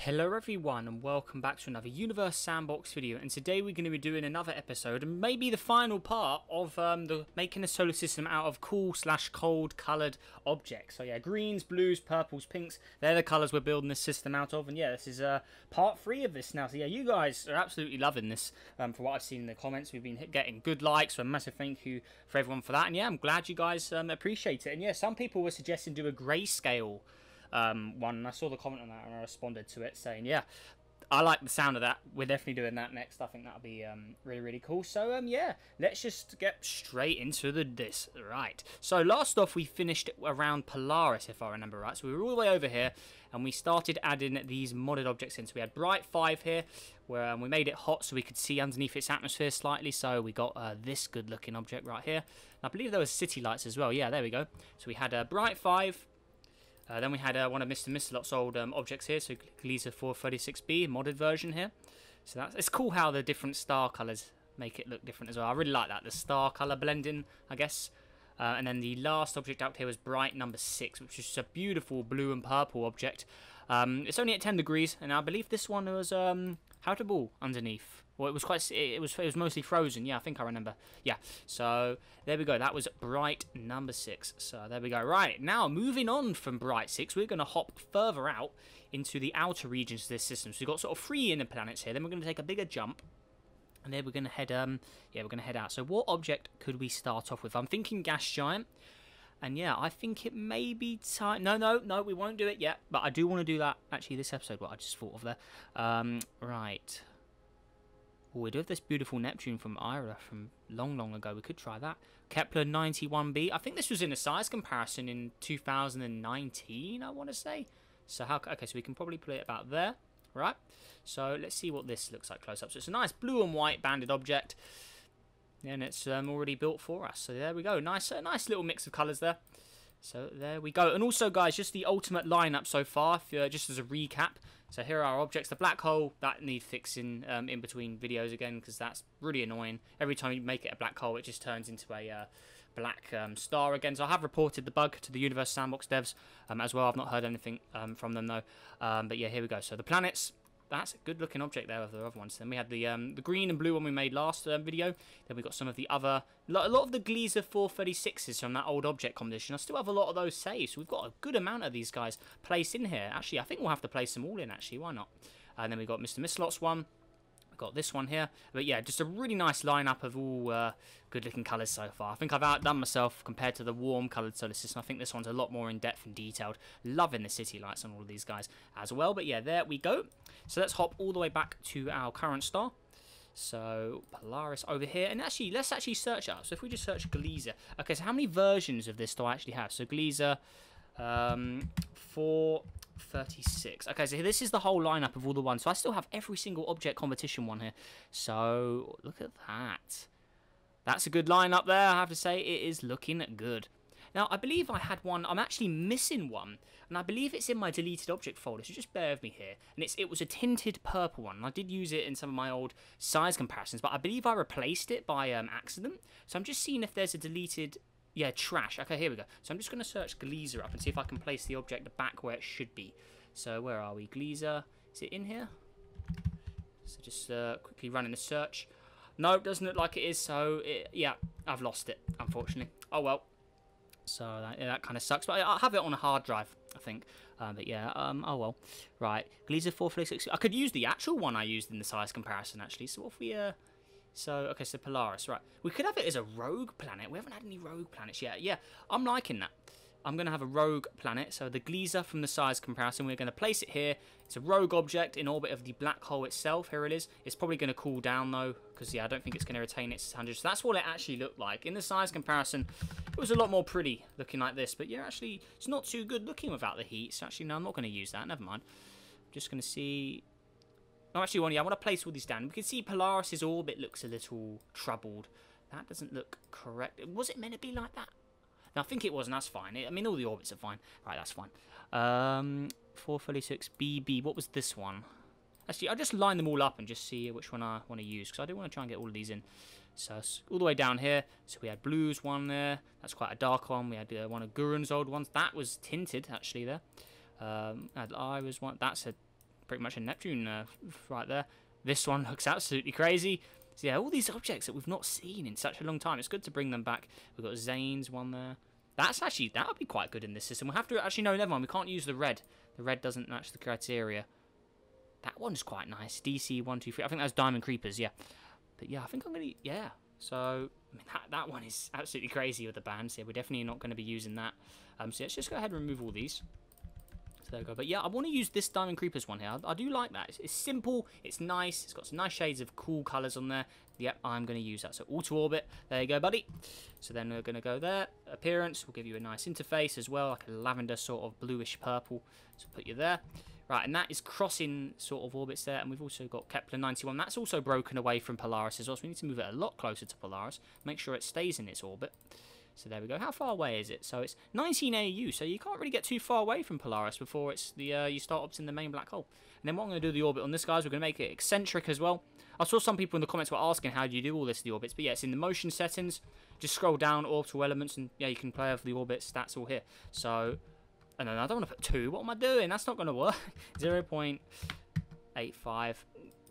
Hello everyone and welcome back to another Universe Sandbox video, and today we're going to be doing another episode and maybe the final part of making a solar system out of cool / cold coloured objects. So yeah, greens, blues, purples, pinks, they're the colours we're building this system out of, and yeah, this is part 3 of this now. So yeah, you guys are absolutely loving this from what I've seen in the comments. We've been getting good likes, so a massive thank you for everyone for that, and yeah, I'm glad you guys appreciate it. And yeah, some people were suggesting do a grayscale one, and I saw the comment on that and I responded to it saying, yeah, I like the sound of that. We're definitely doing that next. I think that'll be really cool. So yeah, let's just get straight into this. Right, so last off we finished around Polaris, if I remember right. So we were all the way over here and we started adding these modded objects in. So we had Bright 5 here where we made it hot so we could see underneath its atmosphere slightly. So we got this good looking object right here. And I believe there was city lights as well. Yeah, there we go. So we had Bright 5. Then we had one of Mr. Mistlot's old objects here, so Gleaser 436B, modded version here. So it's cool how the different star colours make it look different as well. I really like that, the star colour blending, I guess. And then the last object out here was Bright number 6, which is just a beautiful blue and purple object. It's only at 10 degrees, and I believe this one was habitable underneath. Well, it was mostly frozen. Yeah, I think I remember. Yeah, so there we go. That was Bright number 6. So there we go. Right, now moving on from Bright 6, we're going to hop further out into the outer regions of this system. So we've got sort of 3 inner planets here. Then we're going to take a bigger jump. And then we're going to head, yeah, we're going to head out. So what object could we start off with? I'm thinking gas giant. And yeah, I think it may be time. No, we won't do it yet. But I do want to do that actually this episode. What I just thought of there. Right. Oh, we do have this beautiful Neptune from Ira from long ago. We could try that. Kepler 91b. I think this was in a size comparison in 2019, I want to say. So okay, so we can probably put it about there, right? So let's see what this looks like close up. So it's a nice blue and white banded object, and it's already built for us. So there we go. Nice little mix of colours there. So there we go. And also, guys, just the ultimate lineup so far, just as a recap. So here are our objects. The black hole, that needs fixing in between videos again, because that's really annoying. Every time you make it a black hole, it just turns into a black star again. So I have reported the bug to the Universe Sandbox devs as well. I've not heard anything from them, though. But yeah, here we go. So the planets. That's a good looking object there of the other ones. Then we had the green and blue one we made last video. Then we got some of the other, a lot of the Gleaser 436s from that old object competition. I still have a lot of those saved, so we've got a good amount of these guys placed in here. Actually, I think we'll have to place them all in, actually, why not? And then we got Mr. Mistlot's one. Got this one here, but yeah, just a really nice lineup of all good looking colours so far. I think I've outdone myself compared to the warm coloured solar system. I think this one's a lot more in depth and detailed. Loving the city lights on all of these guys as well. But yeah, there we go. So let's hop all the way back to our current star. So Polaris over here, and actually let's actually search it up. So if we just search Gleaser, okay, so how many versions of this do I actually have? So Gleaser 436. Okay, so this is the whole lineup of all the ones. So I still have every single object competition one here. So look at that. That's a good lineup there, I have to say. It is looking good. Now, I believe I had one. I'm actually missing one, and I believe it's in my deleted object folder, so just bear with me here. And it was a tinted purple one, and I did use it in some of my old size comparisons, but I believe I replaced it by accident. So I'm just seeing if there's a deleted... Yeah, trash. Okay, here we go. So I'm just going to search Gleaser up and see if I can place the object back where it should be. So where are we? Gleaser. Is it in here? So just quickly running a search. No, it doesn't look like it is. So, yeah, I've lost it, unfortunately. Oh, well. So that kind of sucks. But I'll have it on a hard drive, I think. But yeah, oh, well. Right. Gleaser 436. I could use the actual one I used in the size comparison, actually. So what if we... So, okay, so Polaris, right. We could have it as a rogue planet. We haven't had any rogue planets yet. Yeah, I'm liking that. I'm going to have a rogue planet. So the Gleaser from the size comparison, we're going to place it here. It's a rogue object in orbit of the black hole itself. Here it is. It's probably going to cool down, though, because, yeah, I don't think it's going to retain its 100. So that's what it actually looked like. In the size comparison, it was a lot more pretty looking like this. But, yeah, actually, it's not too good looking without the heat. So, actually, no, I'm not going to use that. Never mind. I'm just going to see... Oh, actually, I want to place all these down. We can see Polaris's orbit looks a little troubled. That doesn't look correct. Was it meant to be like that? No, I think it was, and that's fine. I mean, all the orbits are fine. Right, that's fine. 436BB. What was this one? Actually, I'll just line them all up and just see which one I want to use, because I do want to try and get all of these in. So, all the way down here. So, we had Blue's one there. That's quite a dark one. We had one of Gurun's old ones. That was tinted, actually, there. Had Ira's one. That's a pretty much a Neptune right there. This one looks absolutely crazy. So yeah, all these objects that we've not seen in such a long time. It's good to bring them back. We've got Zane's one there. That's actually, that would be quite good in this system. We'll have to, actually, no, never mind. We can't use the red. The red doesn't match the criteria. That one's quite nice. DC 1, 2, 3. I think that's Diamond Creepers, yeah. But yeah, I think I'm going to, yeah. So, I mean, that one is absolutely crazy with the bands. Yeah, we're definitely not going to be using that. So let's just go ahead and remove all these. So there we go. But yeah, I want to use this Diamond Creepers one here. I do like that. It's simple. It's nice. It's got some nice shades of cool colours on there. Yep, I'm going to use that. So auto orbit. There you go, buddy. So then we're going to go there. Appearance will give you a nice interface as well, like a lavender sort of bluish purple. So put you there. Right, and that is crossing sort of orbits there. And we've also got Kepler 91. That's also broken away from Polaris as well. So we need to move it a lot closer to Polaris. Make sure it stays in its orbit. So there we go. How far away is it? So it's 19 AU. So you can't really get too far away from Polaris before it's the you start orbiting the main black hole. And then what I'm going to do the orbit on this, guys, we're going to make it eccentric as well. I saw some people in the comments were asking how do you do all this in the orbits. But yeah, it's in the motion settings. Just scroll down, orbital elements, and yeah, you can play over the orbit stats all here. So, and then I don't want to put 2. What am I doing? That's not going to work. 0.85.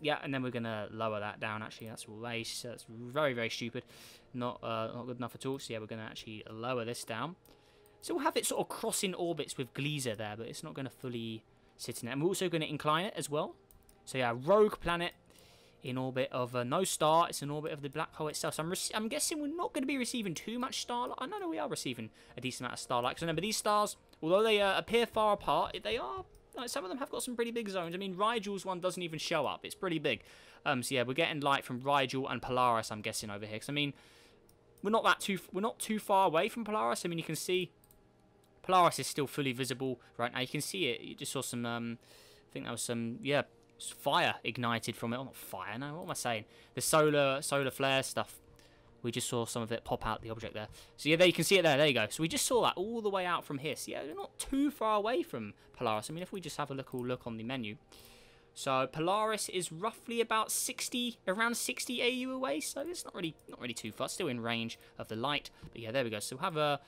Yeah, and then we're going to lower that down, actually. That's very, very stupid. Not good enough at all. So yeah, we're going to actually lower this down. So we'll have it sort of crossing orbits with Gleaser there, but it's not going to fully sit in it. And we're also going to incline it as well. So yeah, rogue planet in orbit of no star. It's in orbit of the black hole itself. So I'm guessing we're not going to be receiving too much starlight. I know we are receiving a decent amount of starlight. Because remember, these stars, although they appear far apart, they are... Like, some of them have got some pretty big zones. I mean, Rigel's one doesn't even show up. It's pretty big. So yeah, we're getting light from Rigel and Polaris, I'm guessing, over here. Because I mean, we're not too far away from Polaris. I mean, you can see Polaris is still fully visible right now. You can see it. You just saw some. I think that was some. Yeah, fire ignited from it. Oh, not fire. No, what am I saying? The solar flare stuff. We just saw some of it pop out the object there. So yeah, there you can see it there. There you go. So we just saw that all the way out from here. So yeah, we're not too far away from Polaris. I mean, if we just have a look on the menu. So Polaris is roughly about around 60 AU away. So it's not really too far. Still in range of the light. But yeah, there we go. So we'll have the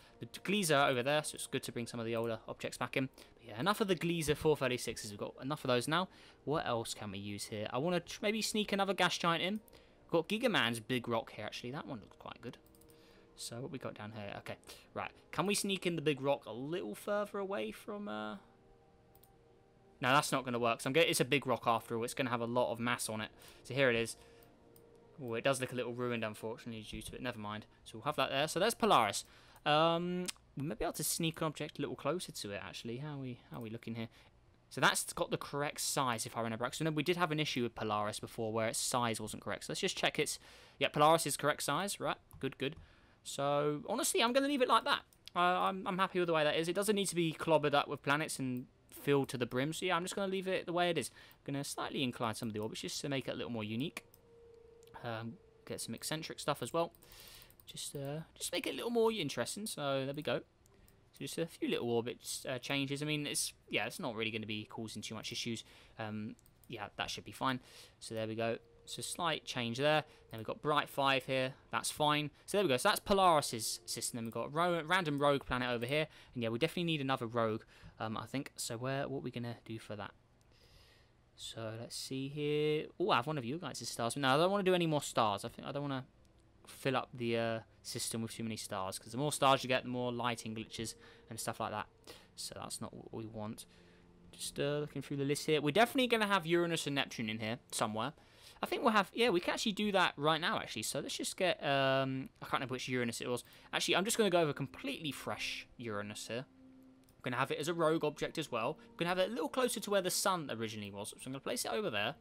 Gleaser over there. So it's good to bring some of the older objects back in. But yeah, enough of the Gleaser 436s. We've got enough of those now. What else can we use here? I want to maybe sneak another gas giant in. Got Gigaman's big rock here, actually. That one looks quite good. So what we got down here? Okay, right. Can we sneak in the big rock a little further away from... No, that's not going to work. So it's a big rock after all. It's going to have a lot of mass on it. So here it is. Oh, it does look a little ruined, unfortunately, due to it. Never mind. So we'll have that there. So there's Polaris. We may be able to sneak an object a little closer to it, actually. How are we looking here? So that's got the correct size, if I remember. So we did have an issue with Polaris before where its size wasn't correct. So let's just check its... Yeah, Polaris is correct size. Right, good. So, honestly, I'm going to leave it like that. I'm happy with the way that is. It doesn't need to be clobbered up with planets and filled to the brim. So, yeah, I'm just going to leave it the way it is. I'm going to slightly incline some of the orbits just to make it a little more unique. Get some eccentric stuff as well. Just make it a little more interesting. So, there we go. So just a few little orbit changes. I mean, it's not really going to be causing too much issues. Yeah, that should be fine. So there we go. So slight change there. Then we've got Bright 5 here. That's fine. So there we go. So that's Polaris's system. Then we've got random rogue planet over here. And yeah, we definitely need another rogue, I think. So what are we going to do for that? So let's see here. Oh, I have one of you guys' stars. No, I don't want to do any more stars. I don't want to fill up the system with too many stars, because the more stars you get, the more lighting glitches and stuff like that. So that's not what we want. Just looking through the list here. We're definitely going to have Uranus and Neptune in here somewhere. I think we'll have... Yeah, we can actually do that right now, actually. So let's just get... I can't remember which Uranus it was. Actually, I'm just going to go over completely fresh Uranus here. I'm going to have it as a rogue object as well. I'm going to have it a little closer to where the sun originally was. So I'm going to place it over there.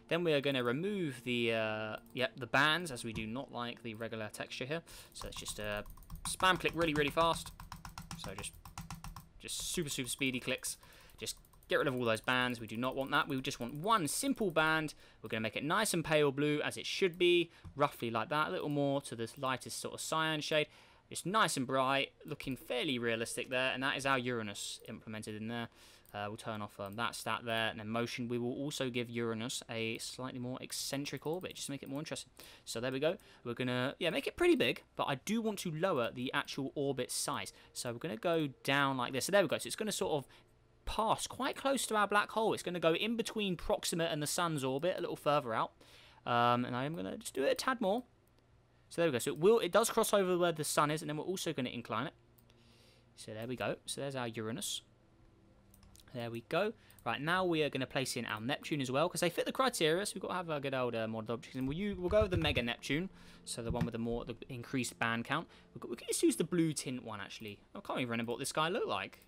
Then we are going to remove the bands, as we do not like the regular texture here. So let's just spam click really fast. So just super speedy clicks. Just get rid of all those bands. We do not want that. We just want one simple band. We're going to make it nice and pale blue, as it should be, roughly like that. A little more to this lightest sort of cyan shade. Just nice and bright, looking fairly realistic there. And that is our Uranus implemented in there. We'll turn off that stat there, and then motion. We will also give Uranus a slightly more eccentric orbit, just to make it more interesting. So there we go. We're going to, make it pretty big, but I do want to lower the actual orbit size. So we're going to go down like this. So there we go. So it's going to sort of past, quite close to our black hole. It's going to go in between Proxima and the sun's orbit, a little further out. And I am going to just do it a tad more. So there we go. So it does cross over where the sun is, and then we're also going to incline it. So there we go. So there's our Uranus. There we go. Right, now we are going to place in our Neptune as well, because they fit the criteria, so we've got to have a good old model object. And we'll go with the Mega Neptune, so the one with the increased band count. We can just use the blue tint one, actually. I can't even remember what this guy looked like.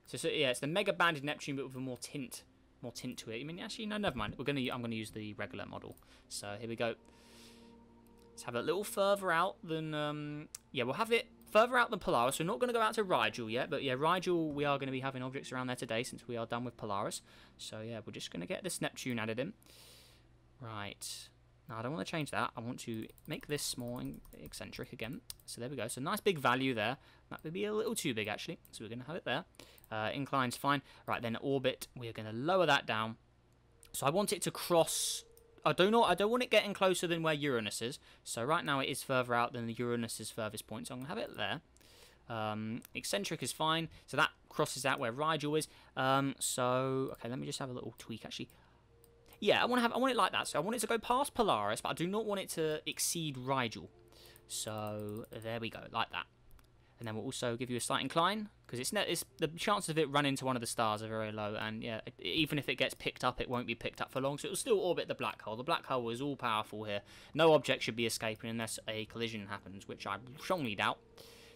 So yeah, it's the Mega Banded Neptune, but with a more tint to it. I mean, actually, no, never mind. I'm going to use the regular model. So here we go. Let's have it a little further out than, yeah, we'll have it further out than Polaris. We're not going to go out to Rigel yet, but yeah, Rigel, we are going to be having objects around there today since we are done with Polaris. So yeah, we're just going to get this Neptune added in. Right. Now, I don't want to change that. I want to make this more eccentric again. So there we go. So nice big value there. That would be a little too big, actually. So we're going to have it there. Incline's fine. Right, then orbit, we are going to lower that down. So I want it to cross... I don't want it getting closer than where Uranus is. So right now it is further out than the Uranus's furthest point. So I'm going to have it there. Eccentric is fine. So that crosses out where Rigel is. So, okay, let me just have a little tweak, actually. Yeah, I want it like that. So I want it to go past Polaris, but I do not want it to exceed Rigel. So there we go, like that. And then we'll also give you a slight incline, because the chances of it running into one of the stars are very low. And yeah, even if it gets picked up, it won't be picked up for long. So it will still orbit the black hole. The black hole is all powerful here. No object should be escaping unless a collision happens, which I strongly doubt.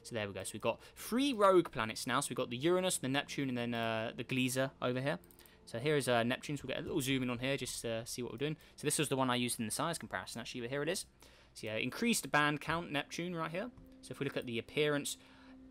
So there we go. So we've got 3 rogue planets now. So we've got the Uranus, the Neptune, and then the Gliese over here. So here is Neptune. So we'll get a little zoom in on here just to see what we're doing. So this was the one I used in the size comparison, actually, but here it is. So yeah, increased band count Neptune right here. So if we look at the appearance,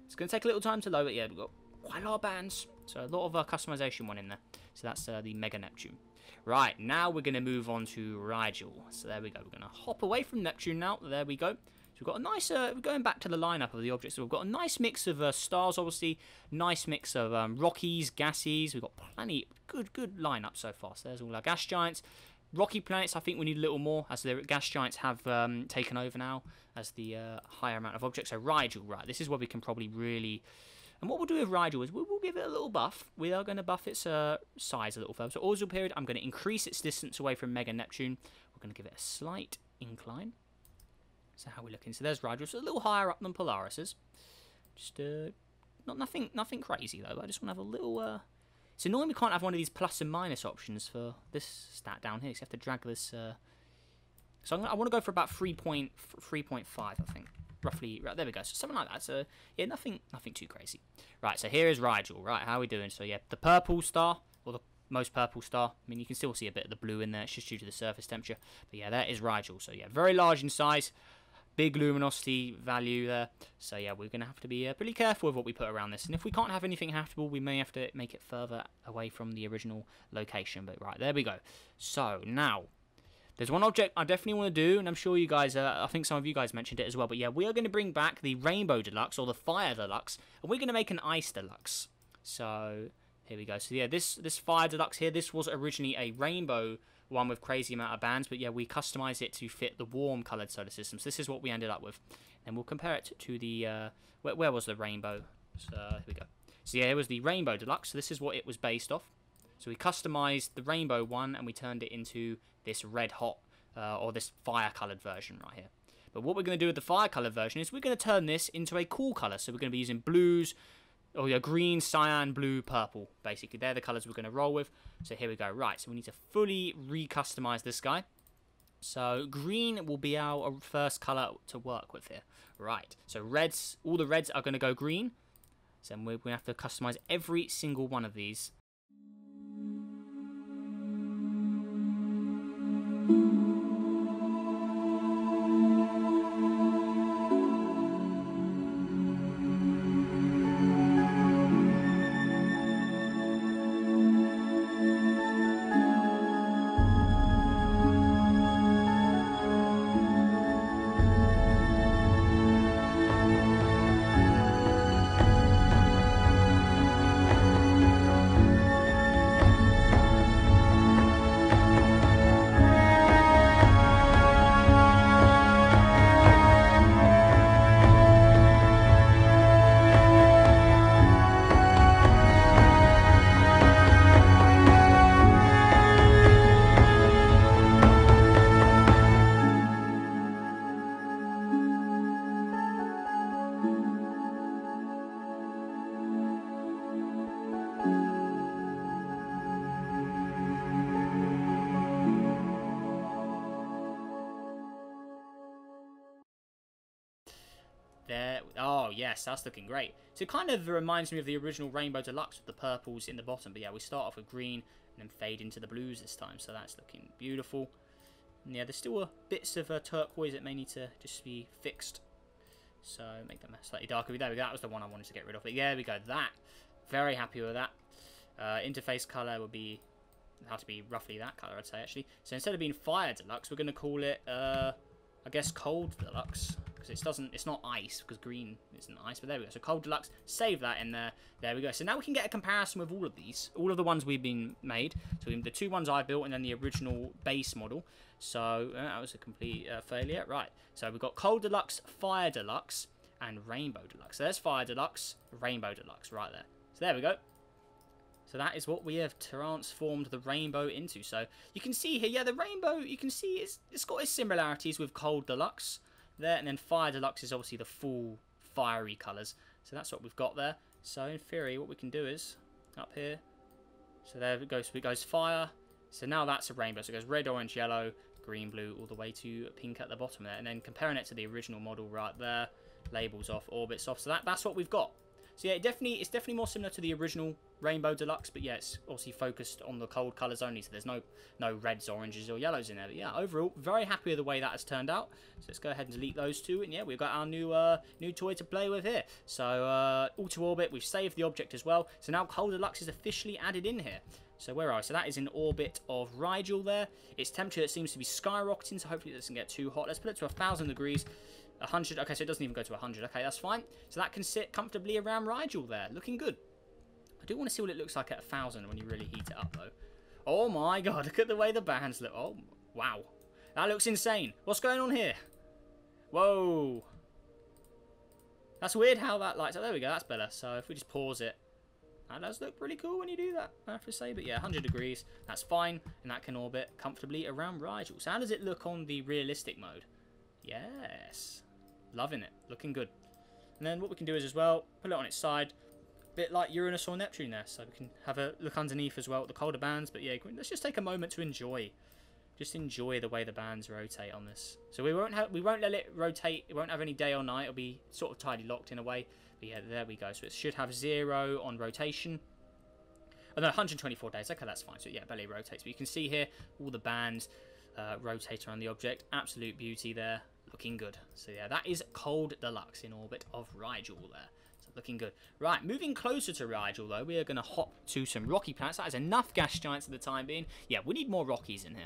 it's going to take a little time to load, but yeah, we've got quite a lot of bands. So a lot of customization one in there. So that's the Mega Neptune. Right, now we're going to move on to Rigel. So there we go. We're going to hop away from Neptune now. There we go. So we've got a nice, we're going back to the lineup of the objects. So we've got a nice mix of stars, obviously. Nice mix of Rockies, gases. We've got plenty, good lineup so far. So there's all our gas giants. Rocky planets, I think we need a little more, as the gas giants have taken over now as the higher amount of objects. So Rigel, right, this is where we can probably really... And what we'll do with Rigel is we'll give it a little buff. We are going to buff its size a little further. So orbital period, I'm going to increase its distance away from Mega Neptune. We're going to give it a slight incline. So how are we looking? So there's Rigel. So a little higher up than Polaris's. Just nothing crazy, though. I just want to have a little... It's annoying we can't have one of these plus and minus options for this stat down here. So you have to drag this... So I want to go for about 3.5, I think. Roughly, right, there we go. So something like that. So yeah, nothing too crazy. Right, so here is Rigel. Right, how are we doing? So yeah, the purple star, or the most purple star. I mean, you can still see a bit of the blue in there. It's just due to the surface temperature. But yeah, that is Rigel. So yeah, very large in size. Big luminosity value there. So yeah, we're going to have to be pretty careful with what we put around this. And if we can't have anything habitable, we may have to make it further away from the original location. But right, there we go. So now... There's one object I definitely want to do, and I'm sure you guys, I think some of you guys mentioned it as well, but yeah, we are going to bring back the Rainbow Deluxe, or the Fire Deluxe, and we're going to make an Ice Deluxe. So, here we go. So yeah, this Fire Deluxe here, this was originally a rainbow one with crazy amount of bands, but yeah, we customized it to fit the warm coloured solar system. So this is what we ended up with. And we'll compare it to the, where was the rainbow? So, here we go. So yeah, it was the Rainbow Deluxe, so this is what it was based off. So we customized the rainbow one, and we turned it into this red hot, or this fire coloured version right here. But what we're going to do with the fire coloured version is we're going to turn this into a cool colour. So we're going to be using blues, or yeah, green, cyan, blue, purple. Basically, they're the colours we're going to roll with. So here we go. Right, so we need to fully re-customize this guy. So green will be our first colour to work with here. Right, so reds, all the reds are going to go green. So we're going to have to customize every single one of these. There. Oh, yes, that's looking great. So it kind of reminds me of the original Rainbow Deluxe with the purples in the bottom. But yeah, we start off with green and then fade into the blues this time. So that's looking beautiful. And yeah, there's still bits of turquoise that may need to just be fixed. So make them slightly darker. There we go. That was the one I wanted to get rid of. But yeah, there we go. That. Very happy with that. Interface color would be... have to be roughly that color, I'd say, actually. So instead of being Fire Deluxe, we're going to call it... I guess Cold Deluxe, because it's not ice, because green isn't ice, but there we go. So Cold Deluxe, save that in there. There we go. So now we can get a comparison with all of these, all of the ones we've been made. So the 2 ones I built and then the original base model. So that was a complete failure. Right. So we've got Cold Deluxe, Fire Deluxe, and Rainbow Deluxe. So there's Fire Deluxe, Rainbow Deluxe right there. So there we go. So that is what we have transformed the rainbow into. So you can see here, yeah, the rainbow, you can see it's got its similarities with Cold Deluxe there. And then Fire Deluxe is obviously the full fiery colours. So that's what we've got there. So in theory, what we can do is up here. So there it goes. So it goes fire. So now that's a rainbow. So it goes red, orange, yellow, green, blue, all the way to pink at the bottom there. And then comparing it to the original model right there. Labels off, orbits off. So that's what we've got. So yeah, it's definitely more similar to the original Rainbow Deluxe, but yeah, it's obviously focused on the cold colours only, so there's no reds, oranges, or yellows in there. But yeah, overall, very happy with the way that has turned out. So let's go ahead and delete those 2, and yeah, we've got our new toy to play with here. So auto orbit, we've saved the object as well. So now Cold Deluxe is officially added in here. So where are we? So that is in orbit of Rigel there. Its temperature seems to be skyrocketing, so hopefully it doesn't get too hot. Let's put it to 1,000 degrees. 100, okay, so it doesn't even go to 100. Okay, that's fine. So that can sit comfortably around Rigel there. Looking good. I do want to see what it looks like at 1,000 when you really heat it up, though. Oh my god, look at the way the bands look. Oh, wow. That looks insane. What's going on here? Whoa. That's weird how that lights up. There we go, that's better. So if we just pause it. That does look pretty cool when you do that, I have to say. But yeah, 100 degrees, that's fine. And that can orbit comfortably around Rigel. So how does it look on the realistic mode? Yes. Loving it. Looking good. And then what we can do is as well, put it on its side. A bit like Uranus or Neptune there. So we can have a look underneath as well at the colder bands. But yeah, let's just take a moment to enjoy. Just enjoy the way the bands rotate on this. So we won't let it rotate. It won't have any day or night. It'll be sort of tightly locked in a way. But yeah, there we go. So it should have 0 on rotation. Oh no, 124 days. Okay, that's fine. So yeah, barely rotates. But you can see here all the bands rotate around the object. Absolute beauty there. Looking good. So yeah, that is Cold Deluxe in orbit of Rigel there. So looking good. Right, moving closer to Rigel though, we are going to hop to some rocky planets. That is enough gas giants for the time being. Yeah, we need more Rockies in here.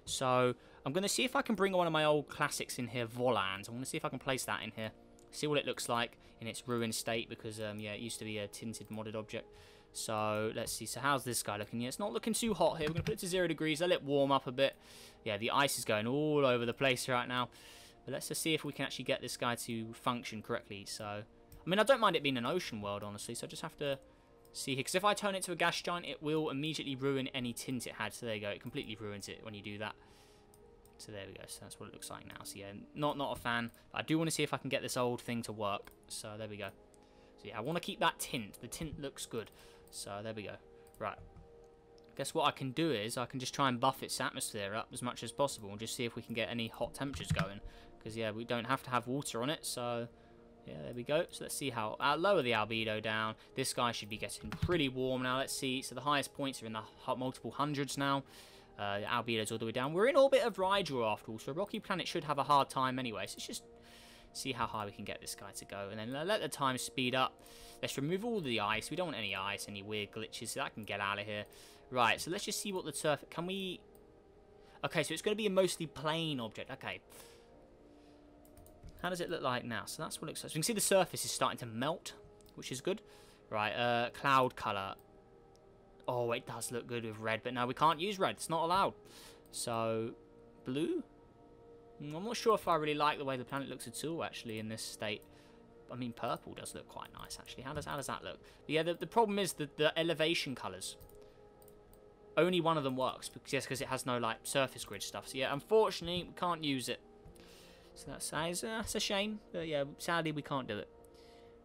So I'm going to see if I can bring one of my old classics in here, Volans. I want to see if I can place that in here. See what it looks like in its ruined state because, yeah, it used to be a tinted modded object. So let's see. So how's this guy looking? Yeah, it's not looking too hot here. We're going to put it to 0 degrees. Let it warm up a bit. Yeah, the ice is going all over the place right now. But let's just see if we can actually get this guy to function correctly. So, I mean, I don't mind it being an ocean world, honestly. So I just have to see here. Because if I turn it to a gas giant, it will immediately ruin any tint it had. So there you go. It completely ruins it when you do that. So there we go. So that's what it looks like now. So yeah, not a fan. But I do want to see if I can get this old thing to work. So there we go. So yeah, I want to keep that tint. The tint looks good. So there we go. Right. Guess what I can do is I can just try and buff its atmosphere up as much as possible and just see if we can get any hot temperatures going. Because, yeah, we don't have to have water on it, so, yeah, there we go. So let's see how, I'll lower the albedo down. This guy should be getting pretty warm now. Let's see. So the highest points are in the multiple hundreds now. The albedo's all the way down. We're in orbit of Rigel after all, so a rocky planet should have a hard time anyway. So let's just see how high we can get this guy to go. And then let the time speed up. Let's remove all the ice. We don't want any ice, any weird glitches, so that can get out of here. Right, so let's just see what the surface... Can we... Okay, so it's going to be a mostly plain object. Okay. How does it look like now? So that's what it looks like. So you can see the surface is starting to melt, which is good. Right, cloud colour. Oh, it does look good with red, but no, we can't use red. It's not allowed. So, blue? I'm not sure if I really like the way the planet looks at all, actually, in this state. I mean, purple does look quite nice, actually. How does that look? But yeah, the problem is that the elevation colours. Only one of them works, because it has no, like, surface grid stuff. So yeah, unfortunately, we can't use it. So that's a shame, but yeah, sadly we can't do it.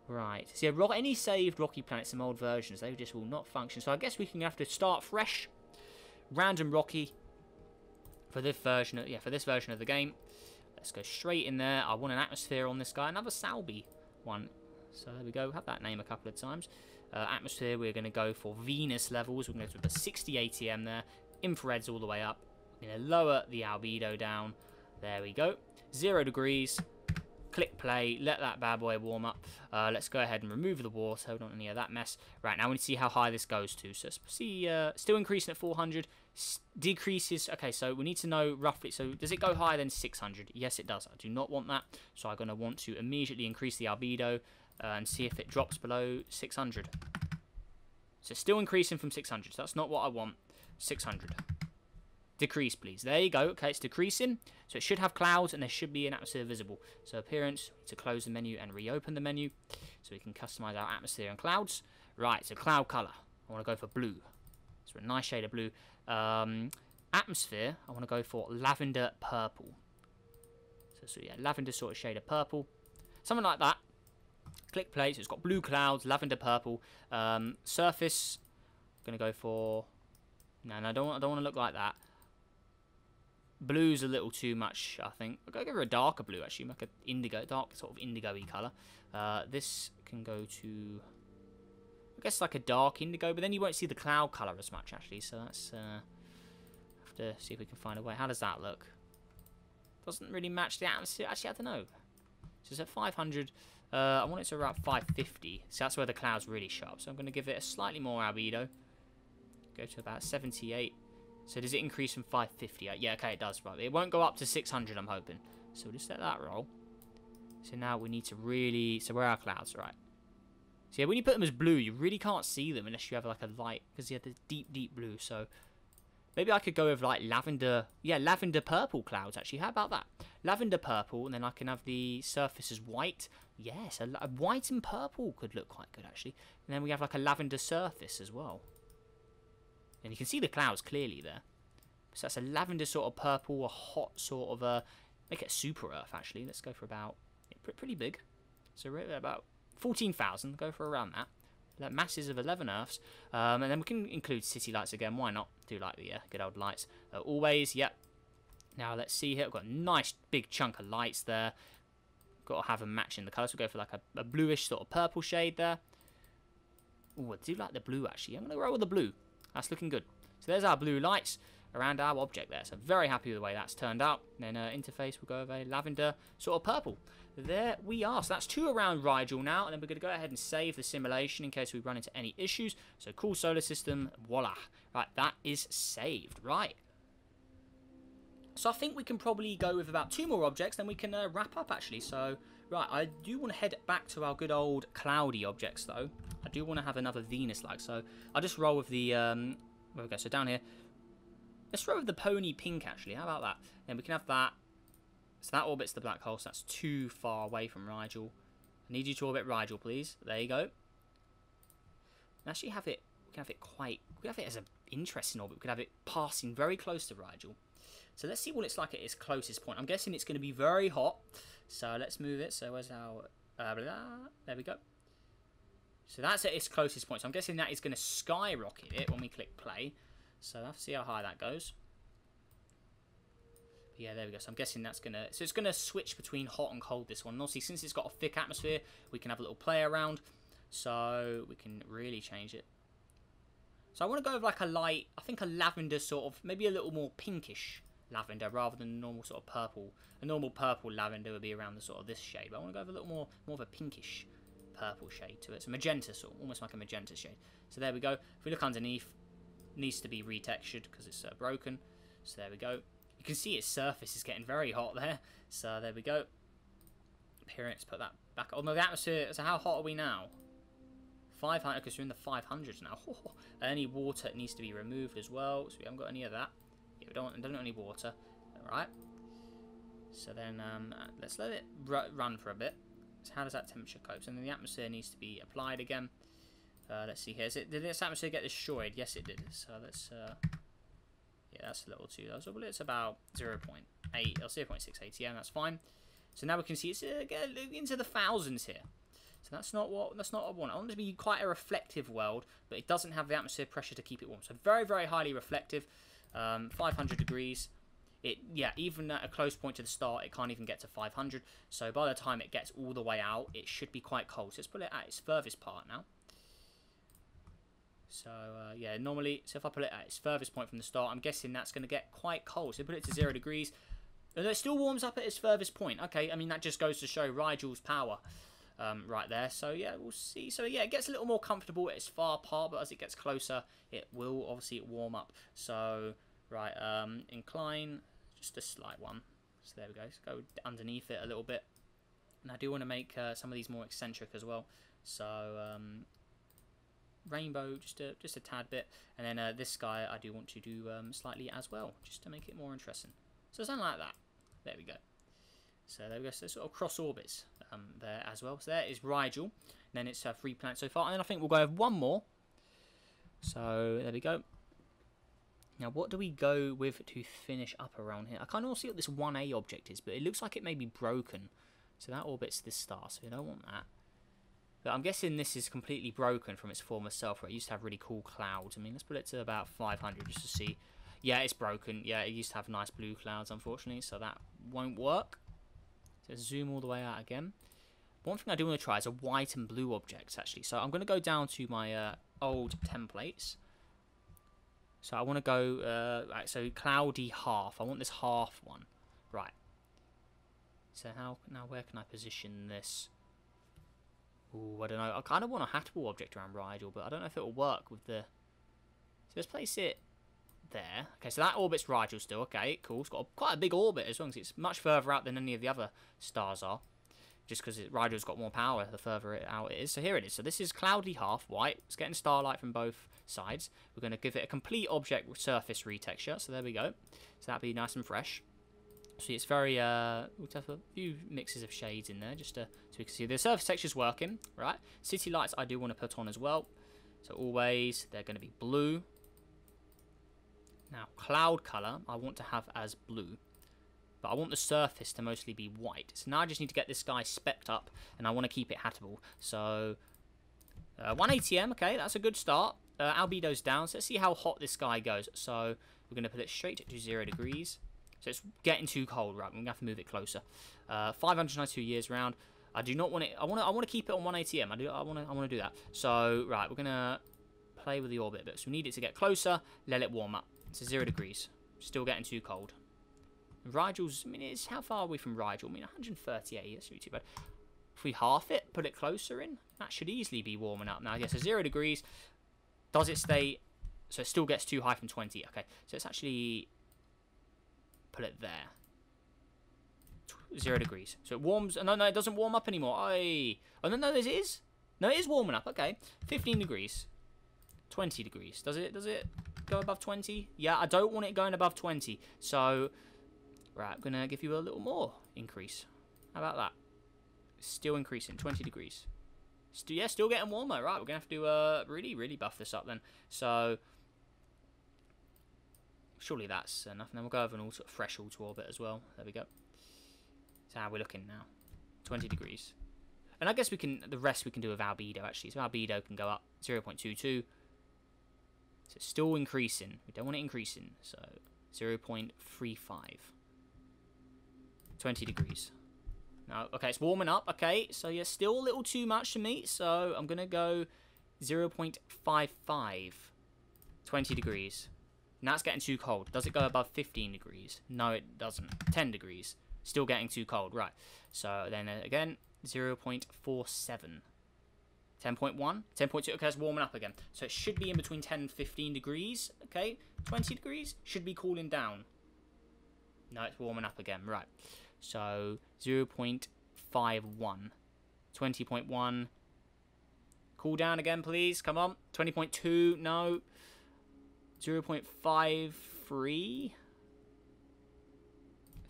Right, so yeah, any saved rocky planets, some old versions, they just will not function. So I guess we can have to start fresh, random rocky, for this version of the game. Let's go straight in there. I want an atmosphere on this guy, another Salby. 1. So there we go. Have that name a couple of times. Atmosphere, we're going to go for Venus levels. We're going to go to the 60 ATM there. Infrared's all the way up. We're going to lower the albedo down. There we go. 0 degrees. Click play. Let that bad boy warm up. Let's go ahead and remove the water. We don't want any of that mess. Right, now we need to see how high this goes to. So see, still increasing at 400. Decreases. Okay, so we need to know roughly. So does it go higher than 600? Yes, it does. I do not want that. So I'm going to want to immediately increase the albedo and see if it drops below 600. So it's still increasing from 600. So that's not what I want. 600. Decrease, please. There you go. Okay, it's decreasing. So it should have clouds and there should be an atmosphere visible. So appearance, we need to close the menu and reopen the menu so we can customize our atmosphere and clouds. Right, so cloud color. I want to go for blue. So a nice shade of blue. Atmosphere, I want to go for lavender purple. So yeah, lavender sort of shade of purple. Something like that. Click play. So it's got blue clouds, lavender purple. Surface, I'm going to go for... No, I don't want to look like that. Blue's a little too much, I think. I'll go give her a darker blue, actually. Make an indigo, dark sort of indigo-y colour. This can go to... I guess like a dark indigo, but then you won't see the cloud colour as much, actually. So that's... have to see if we can find a way. How does that look? Doesn't really match the atmosphere. Actually, I don't know. So it's at 500. I want it to around 550. So that's where the cloud's really sharp. So I'm going to give it a slightly more albedo. Go to about 78. So does it increase from 550? Yeah, okay, it does. Right, it won't go up to 600, I'm hoping. So we'll just let that roll. So now we need to really... So where are our clouds? Right. So yeah, when you put them as blue, you really can't see them unless you have like a light, because you have the deep, deep blue. So maybe I could go with like lavender... Yeah, lavender purple clouds, actually. How about that? Lavender purple, and then I can have the surface as white. Yes, a white and purple could look quite good, actually. And then we have like a lavender surface as well. And you can see the clouds clearly there. So that's a lavender sort of purple, a hot sort of a... Make it a super Earth, actually. Let's go for about... Pretty big. So we're at about 14,000. Go for around that. Like masses of 11 Earths. And then we can include city lights again. Why not? Do like the good old lights. Always, yep. Now let's see here. We've got a nice big chunk of lights there. Got to have them matching the colours. So we'll go for like a bluish sort of purple shade there. Oh, I do like the blue, actually. I'm going to roll with the blue. That's looking good. So there's our blue lights around our object there. So very happy with the way that's turned out. Then interface, we'll go with a lavender sort of purple. There we are. So that's 2 around Rigel now. And then we're going to go ahead and save the simulation in case we run into any issues. So cool solar system. Voila. Right, that is saved. Right. So I think we can probably go with about 2 more objects. Then we can wrap up, actually. So, right, I do want to head back to our good old cloudy objects, though. I do want to have another Venus-like, so I'll just roll with the, where we go, so down here, let's roll with the pony pink, actually, how about that? Then we can have that, so that orbits the black hole, so that's too far away from Rigel. I need you to orbit Rigel, please, there you go. And actually have it, we can have it quite, we can have it as an interesting orbit, we can have it passing very close to Rigel. So let's see what it's like at its closest point. I'm guessing it's going to be very hot, so let's move it, so where's our, there we go. So that's at its closest point. So I'm guessing that is going to skyrocket it when we click play. So I'll have to see how high that goes. But yeah, there we go. So I'm guessing that's going to... So it's going to switch between hot and cold, this one. And obviously, since it's got a thick atmosphere, we can have a little play around. So we can really change it. So I want to go with like a light... I think a lavender sort of... Maybe a little more pinkish lavender rather than normal sort of purple. A normal purple lavender would be around the sort of this shade. But I want to go with a little more of a pinkish purple shade to it. It's a magenta sort of, almost like a magenta shade. So there we go. If we look underneath, it needs to be retextured because it's broken. So there we go. You can see its surface is getting very hot there. So there we go. Appearance, put that back. Oh no, the atmosphere. So how hot are we now? 500, because we're in the 500s now. Any water needs to be removed as well. So we haven't got any of that. Yeah, we don't want any water. Alright. So then let's let it run for a bit. So how does that temperature cope? So then the atmosphere needs to be applied again. Let's see here. Did this atmosphere get destroyed? Yes, it did. So let's... yeah, that's a little too low. So it's about 0.8 or 0.6 ATM. That's fine. So now we can see it's into the thousands here. So that's not what I want. I want it to be quite a reflective world, but it doesn't have the atmosphere pressure to keep it warm. So very, very highly reflective. 500 degrees. Yeah, even at a close point to the start, it can't even get to 500. So by the time it gets all the way out, it should be quite cold. So let's put it at its furthest part now. So yeah, normally, so if I put it at its furthest point from the start, I'm guessing that's going to get quite cold. So put it to 0 degrees. And it still warms up at its furthest point. Okay, I mean, that just goes to show Rigel's power right there. So yeah, we'll see. So yeah, it gets a little more comfortable at its far part, but as it gets closer, it will obviously warm up. So, right, incline, just a slight one. So there we go. Let's go underneath it a little bit. And I do want to make some of these more eccentric as well. So, rainbow, just a tad bit. And then this guy I do want to do slightly as well, just to make it more interesting. So something like that. There we go. So there we go. So sort of cross orbits there as well. So there is Rigel. And then it's 3 planets so far. And then I think we'll go with one more. So there we go. Now what do we go with to finish up around here? I can't all see what this 1A object is, but it looks like it may be broken. So that orbits this star, so we don't want that. But I'm guessing this is completely broken from its former self, where it used to have really cool clouds. I mean, let's put it to about 500 just to see. Yeah, it's broken. Yeah, it used to have nice blue clouds, unfortunately, so that won't work. So zoom all the way out again. One thing I do want to try is a white and blue object, actually. So I'm going to go down to my old templates. So I want to go, right, so cloudy half. I want this half one. Right. So now where can I position this? Ooh, I don't know. I kind of want a hackable object around Rigel, but I don't know if it will work with the... So let's place it there. Okay, so that orbits Rigel still. Okay, cool. It's got quite a big orbit as long as it's much further out than any of the other stars are. Just because Rigel's got more power the further out it is. So here it is. So this is cloudy half white. It's getting starlight from both sides. We're going to give it a complete object surface retexture. So there we go. So that'll be nice and fresh. See, it's very, we'll have a few mixes of shades in there just so we can see the surface texture's working, right? City lights I do want to put on as well. So always, they're going to be blue. Now, cloud color I want to have as blue. But I want the surface to mostly be white. So now I just need to get this guy specced up, and I want to keep it hackable. So, 1 ATM, okay, that's a good start. Albedo's down, so let's see how hot this guy goes. So, we're going to put it straight to 0 degrees. So it's getting too cold, right? We're gonna have to move it closer. 592 years round. I do not want it. I want to keep it on 1 ATM. I want to do that. So right, we're gonna play with the orbit a bit. So we need it to get closer. Let it warm up. It's 0 degrees. Still getting too cold. Rigel's. I mean, it's how far are we from Rigel? I mean, 138. That shouldn't be too bad. If we half it, put it closer in, that should easily be warming up. Now, yeah, so 0 degrees. Does it stay? So it still gets too high from 20. Okay, so it's actually. Put it there. 0 degrees. So it warms. Oh, no, it doesn't warm up anymore. Oh, no, it is. No, it is warming up. Okay. 15 degrees. 20 degrees. Does it go above 20? Yeah, I don't want it going above 20. So, right, I'm going to give you a little more increase. How about that? Still increasing. 20 degrees. Yeah, still getting warmer. Right, we're going to have to really, really buff this up then. So... surely that's enough. And then we'll go over an sort of fresh auto orbit as well. There we go. So how we're looking now. 20 degrees. And I guess we can, the rest we can do with albedo actually. So albedo can go up 0.22. So it's still increasing. We don't want it increasing. So 0.35. 20 degrees. Now, okay, it's warming up. Okay, so yeah, still a little too much to me. So I'm going to go 0.55. 20 degrees. Now it's getting too cold. Does it go above 15 degrees? No, it doesn't. 10 degrees. Still getting too cold. Right. So then again, 0.47. 10.1. 10.2. Okay, it's warming up again. So it should be in between 10 and 15 degrees. Okay. 20 degrees. Should be cooling down. No, it's warming up again. Right. So 0.51. 20.1. Cool down again, please. Come on. 20.2. No. 0.53.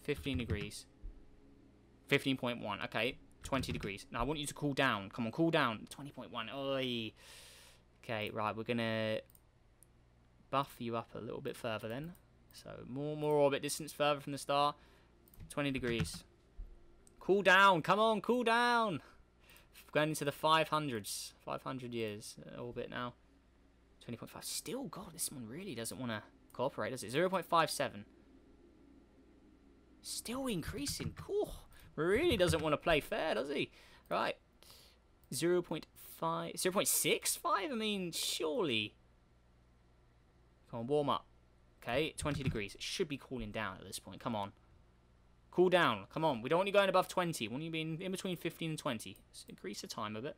15 degrees. 15.1. Okay. 20 degrees. Now I want you to cool down. Come on, cool down. 20.1. Oi. Okay, right. We're going to buff you up a little bit further then. So more orbit distance further from the star. 20 degrees. Cool down. Come on, cool down. Going into the 500s. 500 years orbit now. 20.5. Still, God, this one really doesn't want to cooperate, does it? 0.57. Still increasing. Cool. Really doesn't want to play fair, does he? Right. 0.5, 0.65? I mean, surely. Come on, warm up. Okay, 20 degrees. It should be cooling down at this point. Come on. Cool down. Come on. We don't want you going above 20. We want you being in between 15 and 20. Let's increase the time a bit.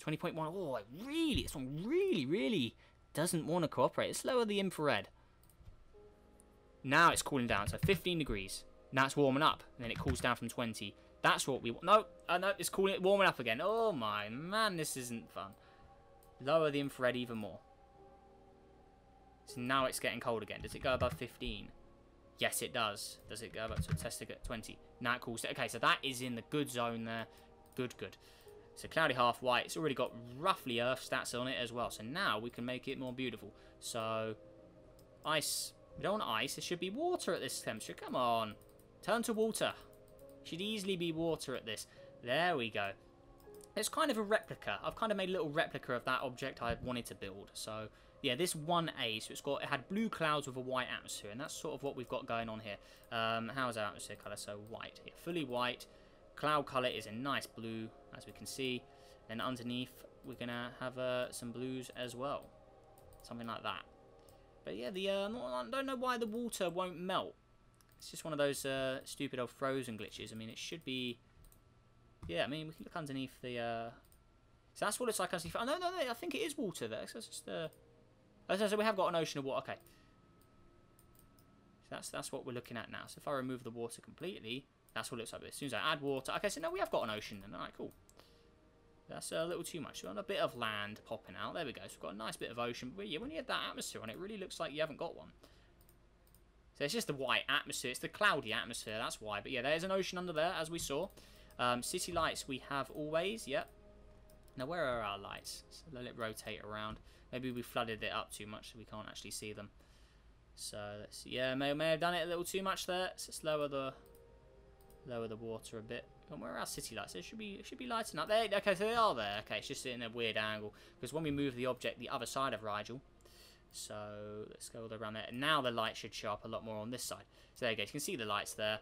20.1. Oh, this one really doesn't want to cooperate. Let's lower the infrared. Now it's cooling down. So 15 degrees. Now it's warming up. And then it cools down from 20. That's what we want. No, no, it's warming up again. Oh my man, this isn't fun. Lower the infrared even more. So now it's getting cold again. Does it go above 15? Yes, it does. Does it go up to a test at 20? Now it cools down. Okay, so that is in the good zone there. Good. So cloudy half white. It's already got roughly Earth stats on it as well. So now we can make it more beautiful. So ice. We don't want ice. It should be water at this temperature. Come on. Turn to water. Should easily be water at this. There we go. It's kind of a replica. I've kind of made a little replica of that object I wanted to build. So yeah, this 1A. So it had blue clouds with a white atmosphere, and that's sort of what we've got going on here. How's our atmosphere colour? So white. Yeah, fully white. Cloud colour is a nice blue, as we can see. And underneath, we're gonna have some blues as well, something like that. But yeah, I don't know why the water won't melt. It's just one of those stupid old frozen glitches. I mean, it should be... Yeah, I mean, we can look underneath the... So that's what it's like underneath... Oh, no, I think it is water there. So it's just... So we have got an ocean of water. Okay. So that's what we're looking at now. So if I remove the water completely, that's what it looks like. As soon as I add water... Okay, so now we have got an ocean then. Alright, cool. That's a little too much. So we've got a bit of land popping out. There we go. So we've got a nice bit of ocean. But yeah, when you have that atmosphere on it, really looks like you haven't got one. So it's just the white atmosphere. It's the cloudy atmosphere. That's why. But yeah, there's an ocean under there, as we saw. City lights we have always. Yep. Now, where are our lights? So let it rotate around. Maybe we flooded it up too much so we can't actually see them. So let's see. Yeah, may have done it a little too much there. So let's lower the water a bit. And where are our city lights? It should be lighting up there. Okay, so they are there. Okay, it's just in a weird angle because when we move the object the other side of Rigel. So let's go all the way around there. And now the light should show up a lot more on this side. So there you go. You can see the lights there.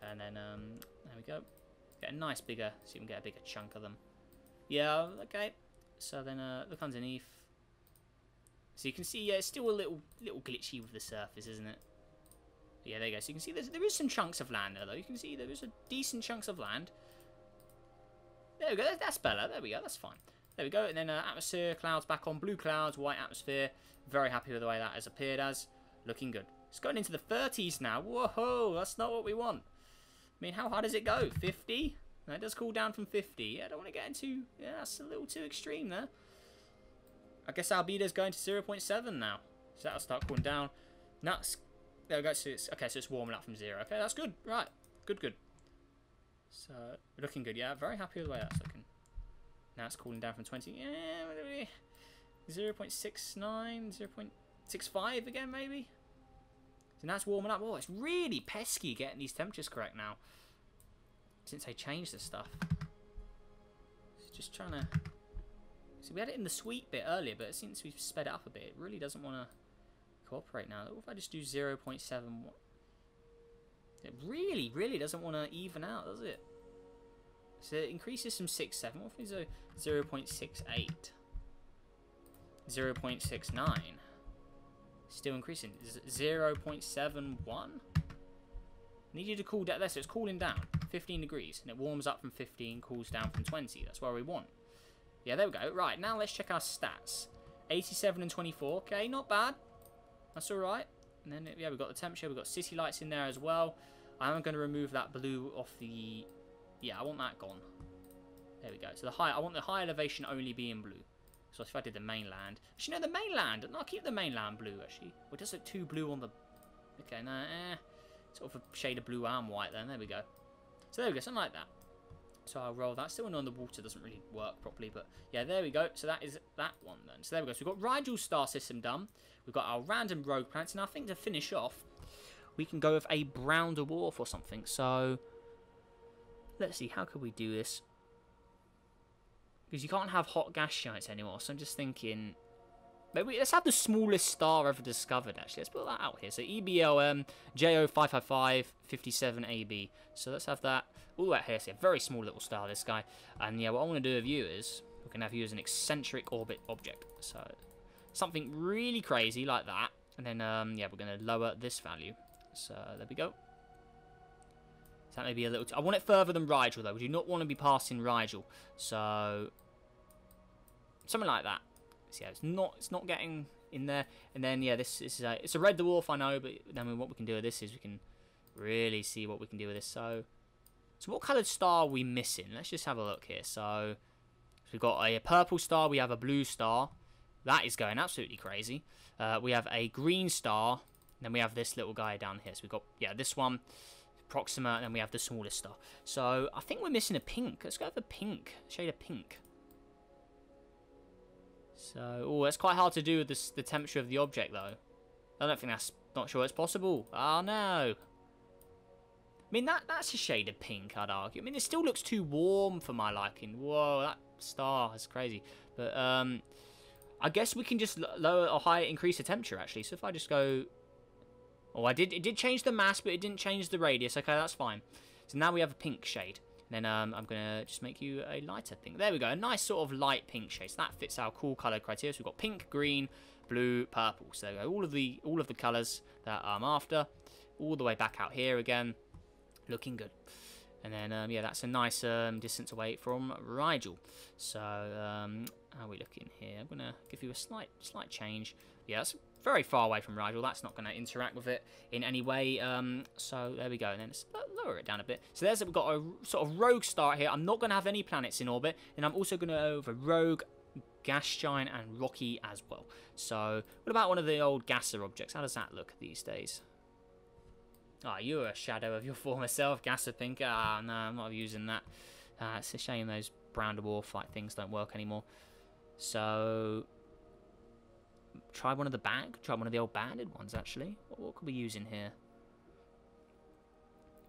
And then there we go. Get a nice bigger, so you can get a bigger chunk of them. Yeah, okay. So then look underneath. So you can see, yeah, it's still a little glitchy with the surface, isn't it? But yeah, there you go. So you can see there is some chunks of land there, though. You can see there is a decent chunks of land. There we go. That's better. There we go. That's fine. There we go. And then atmosphere, clouds back on. Blue clouds, white atmosphere. Very happy with the way that has appeared as. Looking good. It's going into the 30s now. Whoa, that's not what we want. I mean, how high does it go? 50? No, it does cool down from 50. Yeah, I don't want to get into... Yeah, that's a little too extreme there. I guess albedo's going to 0.7 now. So that'll start cooling down. Nuts. There we go. So okay, so it's warming up from 0. Okay, that's good. Right. Good. So, looking good. Yeah, very happy with the way that's looking. Now it's cooling down from 20. Yeah, 0.69, 0.65 again, maybe? So now it's warming up. Oh, it's really pesky getting these temperatures correct now. Since they changed the stuff. It's just trying to... So we had it in the sweet bit earlier, but since we've sped it up a bit, it really doesn't want to cooperate now. What if I just do 0.7? It really doesn't want to even out, does it? So it increases from 6.7. What if we do 0.68? 0.69? Still increasing. 0.71? Need you to cool down there, so it's cooling down 15 degrees, and it warms up from 15, cools down from 20. That's where we want. Yeah, there we go. Right, now let's check our stats. 87 and 24. Okay, not bad. That's all right. And then yeah, we've got the temperature. We've got city lights in there as well. I'm going to remove that blue off the... Yeah, I want that gone. There we go. So I want the high elevation only be in blue. So if I did the mainland... Actually, no, the mainland. No, I'll keep the mainland blue, actually. Well, it does look too blue on the... Okay, no, sort of a shade of blue and white then. There we go. So there we go, something like that. So I'll roll that. Still on the water doesn't really work properly, but yeah, there we go. So that is that one then. So there we go. So we've got Rigel's star system done. We've got our random rogue planets. And I think to finish off, we can go with a brown dwarf or something. So let's see, how could we do this? Because you can't have hot gas giants anymore. So I'm just thinking, But let's have the smallest star ever discovered, actually. Let's put that out here. So EBLM JO55557AB. So let's have that all the way out here. So a very small little star, this guy. And yeah, what I want to do with you is, we're going to have you as an eccentric orbit object. So something really crazy like that. And then, yeah, we're going to lower this value. So there we go. So that may be a little... I want it further than Rigel, though. We do not want to be passing Rigel. So something like that. So yeah, it's not getting in there. And then yeah, this is it's a red dwarf, I know, but then what we can do with this is we can really see what we can do with this. So what coloured star are we missing? Let's just have a look here. So we've got a purple star, we have a blue star. That is going absolutely crazy. We have a green star, and then we have this little guy down here. So we've got, yeah, this one, Proxima, and then we have the smallest star. So I think we're missing a pink. Let's go for pink, shade of pink. So, oh, that's quite hard to do with the temperature of the object, though. I don't think not sure it's possible. Oh, no. I mean, that's a shade of pink, I'd argue. I mean, it still looks too warm for my liking. Whoa, that star is crazy. But, I guess we can just lower or increase the temperature, actually. So if I just go... Oh, it did change the mass, but it didn't change the radius. Okay, that's fine. So now we have a pink shade. And then I'm going to just make you a lighter pink. There we go. A nice sort of light pink shade. So that fits our cool colour criteria. So we've got pink, green, blue, purple. So there we go. All of the colours that I'm after. All the way back out here again. Looking good. And then, yeah, that's a nice distance away from Rigel. So, how are we looking here? I'm going to give you a slight change. Yeah, that's very far away from Rigel. That's not going to interact with it in any way. So there we go. And then let's lower it down a bit. So we've got a sort of rogue star here. I'm not going to have any planets in orbit. And I'm also going to have a rogue gas giant and rocky as well. So what about one of the old Gasser objects? How does that look these days? Ah, oh, you're a shadow of your former self, Gasser Pink. Ah, no, I'm not using that. It's a shame those brown dwarf like things don't work anymore. So try one of the old banded ones, actually. What could we use in here?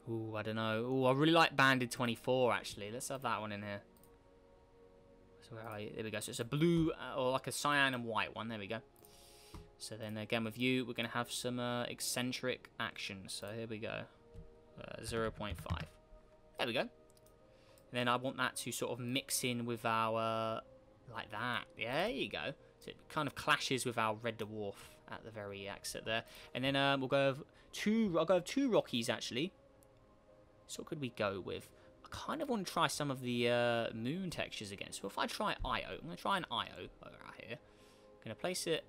Ooh, I don't know. Ooh, I really like banded 24, actually. Let's have that one in here. So where are you? There we go. So it's a blue, or like a cyan and white one. There we go. So then again with you, we're going to have some eccentric action. So here we go. 0.5. There we go. And then I want that to sort of mix in with our, like that. Yeah, there you go. So it kind of clashes with our red dwarf at the very exit there. And then we'll go with I'll go with two Rockies, actually. So what could we go with? I kind of want to try some of the moon textures again. So if I try Io, I'm going to try an Io over here. I'm going to place it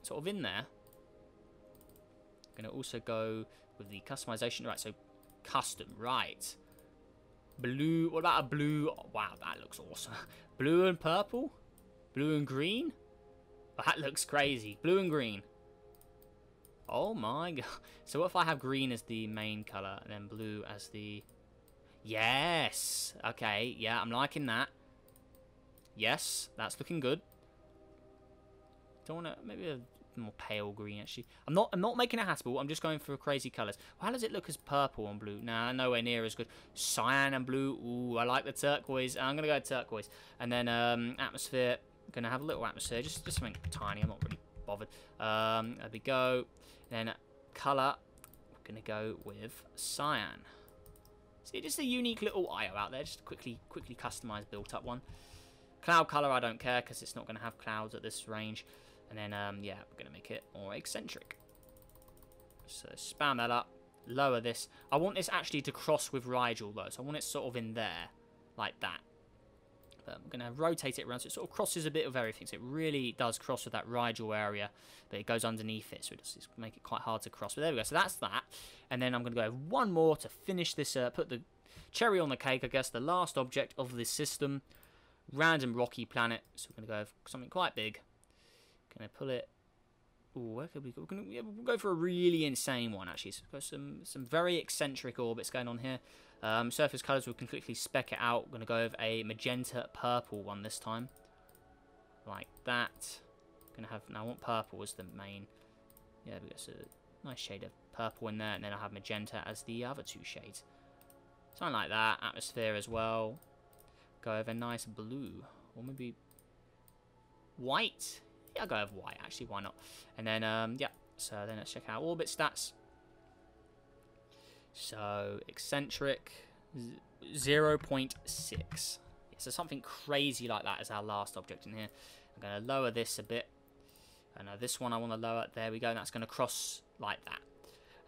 sort of in there. I'm going to also go with the customization. Right, so custom, right. Blue, what about a blue? Oh, wow, that looks awesome. Blue and purple? Blue and green? Oh, that looks crazy. Blue and green. Oh my god. So what if I have green as the main colour and then blue as the... Yes! Okay, yeah, I'm liking that. Yes, that's looking good. Don't want to... Maybe a more pale green, actually. I'm not making a Haspel. I'm just going for crazy colours. Well, how does it look as purple and blue? Nah, nowhere near as good. Cyan and blue. Ooh, I like the turquoise. I'm going to go turquoise. And then atmosphere. I'm going to have a little atmosphere. Just something tiny. I'm not really bothered. There we go. Then colour. We're going to go with cyan. See, just a unique little IO out there. Just quickly customized, built up one. Cloud colour, I don't care because it's not going to have clouds at this range. And then, yeah, we're going to make it more eccentric. So spam that up. Lower this. I want this actually to cross with Rigel, though. So I want it sort of in there, like that. But I'm going to rotate it around so it sort of crosses a bit of everything. So it really does cross with that Rigel area, but it goes underneath it. So it does make it quite hard to cross. But there we go. So that's that. And then I'm going to go one more to finish this, put the cherry on the cake, I guess. The last object of this system. Random rocky planet. So we're going to go for something quite big. Going to pull it. Ooh, where could we go? We'll go for a really insane one, actually. So we've got some very eccentric orbits going on here. Surface colours, we can quickly spec it out. We're going to go with a magenta purple one this time. Like that. Going to have, now I want purple as the main. Yeah, we got a nice shade of purple in there. And then I'll have magenta as the other two shades. Something like that. Atmosphere as well. Go with a nice blue. Or maybe white. Yeah, I'll go with white, actually. Why not? And then, yeah. So then let's check out orbit stats. So, eccentric, 0.6. So something crazy like that is our last object in here. I'm going to lower this a bit. And this one I want to lower. There we go. And that's going to cross like that.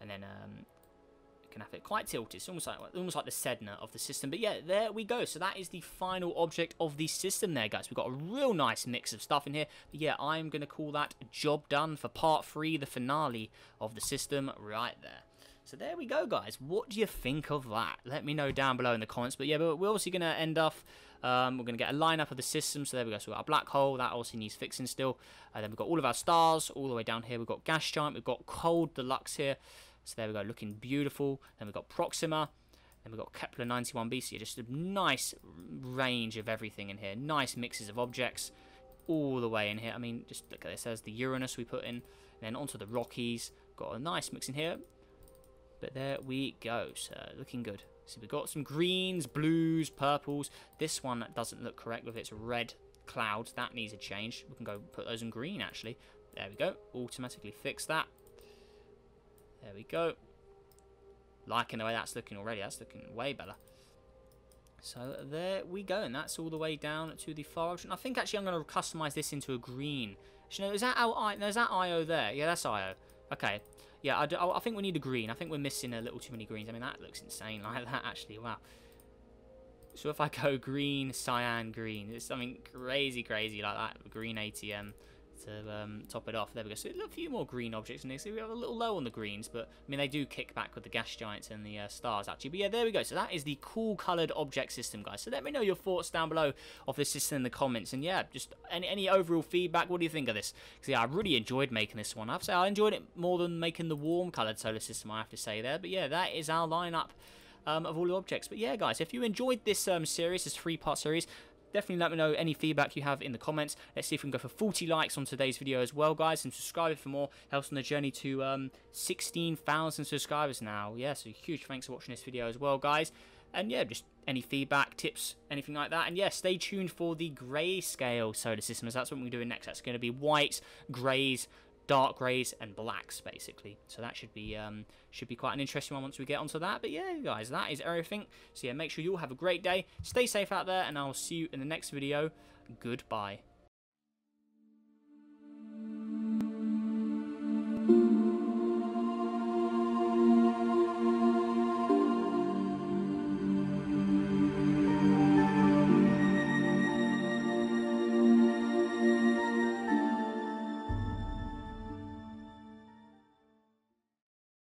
And then you can have it quite tilted. It's almost like the Sedna of the system. But yeah, there we go. So that is the final object of the system there, guys. We've got a real nice mix of stuff in here. But yeah, I'm going to call that job done for part 3, the finale of the system right there. So there we go, guys. What do you think of that? Let me know down below in the comments. But yeah, but we're obviously going to end off. We're going to get a lineup of the system. So there we go. So we've got a black hole. That obviously needs fixing still. Then we've got all of our stars all the way down here. We've got gas giant. We've got cold deluxe here. So there we go. Looking beautiful. Then we've got Proxima. Then we've got Kepler 91b. So just a nice range of everything in here. Nice mixes of objects all the way in here. I mean, just look at this. There's the Uranus we put in. And then onto the Rockies. Got a nice mix in here. But there we go. So looking good. So we've got some greens, blues, purples. This one doesn't look correct with its red clouds. That needs a change. We can go put those in green, actually. There we go. Automatically fix that. There we go. Liking the way that's looking already. That's looking way better. So there we go. And that's all the way down to the far option. I think actually I'm going to customize this into a green. Actually, no, is that our no, is that IO there? Yeah, that's IO. Okay. Yeah, I think we need a green. I think we're missing a little too many greens. I mean, that looks insane like that, actually. Wow. So if I go green, cyan, green, it's something crazy like that. Green ATM to top it off. There we go. So a few more green objects in here. So we have a little low on the greens, but I mean, they do kick back with the gas giants and the stars, actually. But yeah, there we go. So that is the cool coloured object system, guys. So let me know your thoughts down below of this system in the comments. And yeah, just any overall feedback. What do you think of this? Because yeah, I really enjoyed making this one. I have to say, I enjoyed it more than making the warm coloured solar system, I have to say there. But yeah, that is our lineup of all the objects. But yeah, guys, if you enjoyed this series, this 3-part series, definitely let me know any feedback you have in the comments. Let's see if we can go for 40 likes on today's video as well, guys. And subscribe for more. Helps on the journey to 16,000 subscribers now. Yeah, so huge thanks for watching this video as well, guys. And yeah, just any feedback, tips, anything like that. And yeah, stay tuned for the grayscale solar system, as that's what we're doing next. That's going to be whites, greys, dark greys and blacks, basically. So that should be quite an interesting one once we get onto that. But yeah, guys, that is everything. So yeah, make sure you all have a great day. Stay safe out there, and I'll see you in the next video. Goodbye.